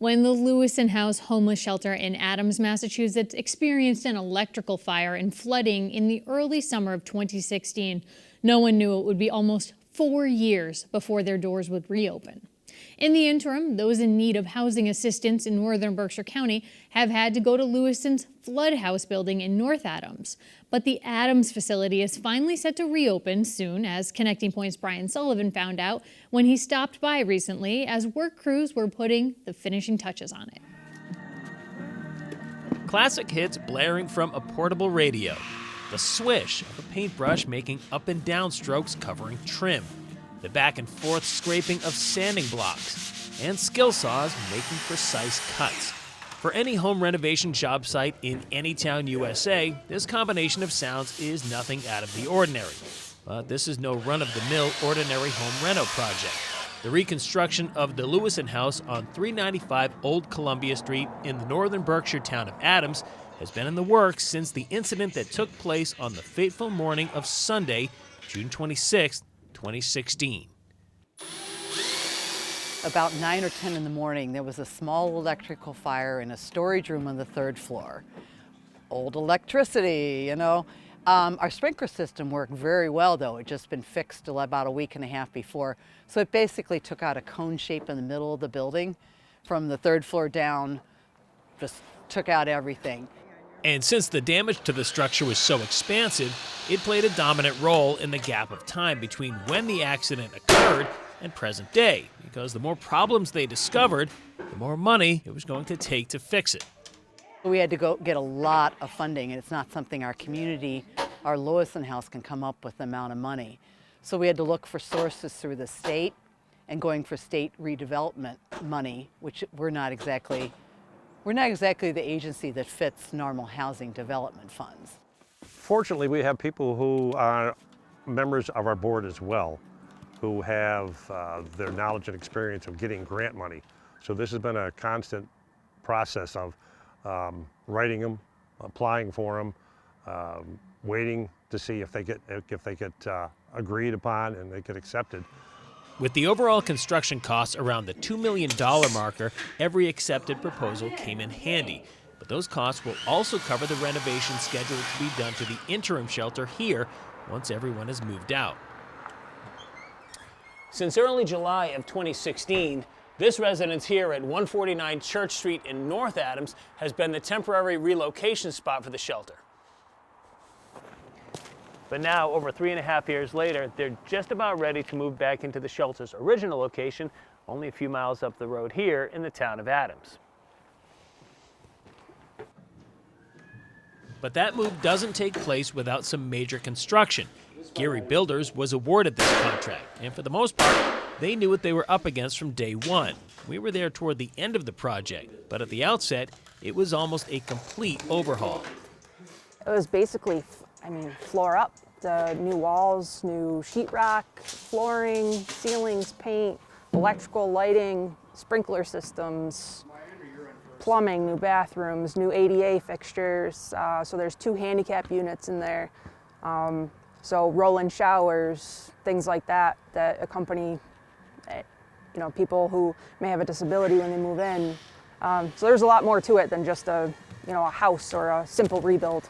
when the Louison House homeless shelter in Adams, Massachusetts experienced an electrical fire and flooding in the early summer of 2016. No one knew it would be almost 4 years before their doors would reopen. In the interim, those in need of housing assistance in Northern Berkshire County have had to go to Louison's Flood House building in North Adams. But the Adams facility is finally set to reopen soon, as Connecting Point's Brian Sullivan found out when he stopped by recently as work crews were putting the finishing touches on it. Classic hits blaring from a portable radio, the swish of a paintbrush making up and down strokes covering trim, the back and forth scraping of sanding blocks, and skill saws making precise cuts. For any home renovation job site in any town USA, this combination of sounds is nothing out of the ordinary. But this is no run-of-the-mill ordinary home reno project. The reconstruction of the Louison House on 395 Old Columbia Street in the Northern Berkshire town of Adams has been in the works since the incident that took place on the fateful morning of Sunday, June 26, 2016. About 9 or 10 in the morning, there was a small electrical fire in a storage room on the 3rd floor. Old electricity, you know. Our sprinkler system worked very well, though. It just been fixed about a week and a half before. So it basically took out a cone shape in the middle of the building. From the 3rd floor down, just took out everything. And since the damage to the structure was so expansive, it played a dominant role in the gap of time between when the accident occurred and present day, because the more problems they discovered, the more money it was going to take to fix it. We had to go get a lot of funding, and it's not something our community, our Louison House, can come up with the amount of money. So we had to look for sources through the state and going for state redevelopment money, which we're not exactly the agency that fits normal housing development funds. Fortunately, we have people who are members of our board as well, who have their knowledge and experience of getting grant money. So this has been a constant process of writing them, applying for them, waiting to see if they get agreed upon and they get accepted. With the overall construction costs around the $2 million marker, every accepted proposal came in handy. But those costs will also cover the renovation scheduled to be done to the interim shelter here once everyone has moved out. Since early July of 2016, this residence here at 149 Church Street in North Adams has been the temporary relocation spot for the shelter. But now, over 3.5 years later, they're just about ready to move back into the shelter's original location, only a few miles up the road here in the town of Adams. But that move doesn't take place without some major construction. Geary Builders was awarded this contract, and for the most part, they knew what they were up against from day one. We were there toward the end of the project, but at the outset, it was almost a complete overhaul. It was basically, floor up. The new walls, new sheetrock, flooring, ceilings, paint, electrical, lighting, sprinkler systems, plumbing, new bathrooms, new ADA fixtures. So there's 2 handicap units in there. So roll-in showers, things like that accompany, people who may have a disability when they move in. So there's a lot more to it than just a house or a simple rebuild.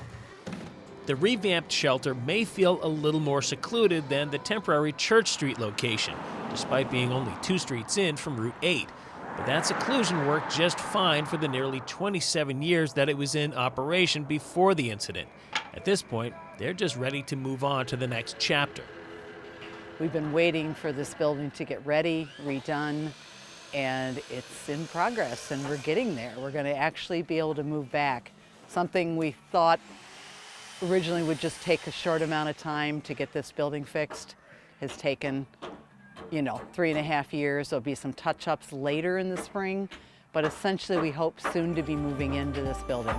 The revamped shelter may feel a little more secluded than the temporary Church Street location, despite being only 2 streets in from Route 8. But that seclusion worked just fine for the nearly 27 years that it was in operation before the incident. At this point, they're just ready to move on to the next chapter. We've been waiting for this building to get ready, redone, and it's in progress, and we're getting there. We're going to actually be able to move back. Something we thought originally would just take a short amount of time to get this building fixed has taken, 3.5 years. There'll be some touch-ups later in the spring, but essentially we hope soon to be moving into this building.